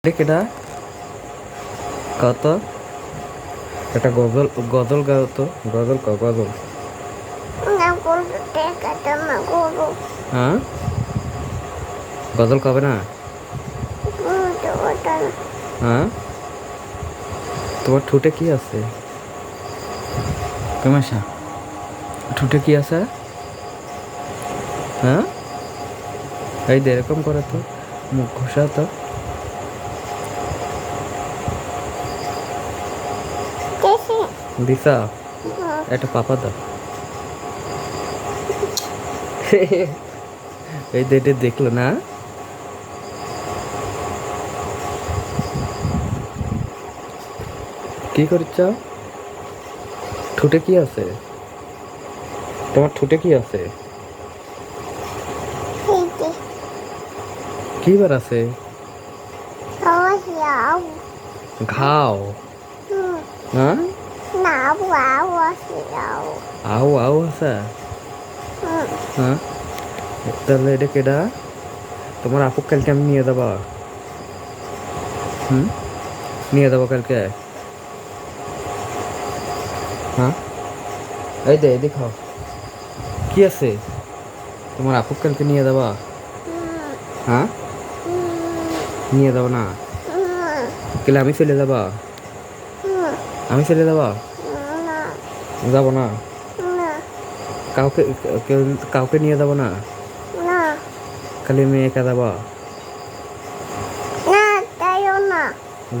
কেডা কত একটা গজল গজল গাও তো গজল ক গজল হ্যাঁ গজল কবে না হ্যাঁ তোমার ঠোঁটে কি আছে কামাশা ঠোঁটে কি আছে হ্যাঁ এই যে এরকম করে তো মুখ ঘষা তো দিশা একটা পাপা দাও এই যে দেখলো না কি করছ ঠোঁটে কি আছে তোমার ঠোঁটে কি আছে কি বার আছে ঘাও হ্যাঁ আউ আউ আছে হ্যাঁ তাহলে এটা কেডা তোমার আপু কালকে আমি নিয়ে যাবা নিয়ে যাবো কালকে হ্যাঁ এই দে দেখো কি আছে তোমার আপু কালকে নিয়ে যাবা হ্যাঁ নিয়ে যাবো না কেলে আমি চলে যাবা আমি চলে যাবা যাবো না কাউকে কাউকে নিয়ে যাবো না খালি মেয়ে একা যাবা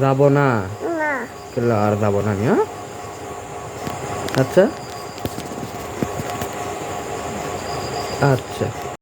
যাবো না কেলে আর যাবো না আমি হ্যাঁ আচ্ছা আচ্ছা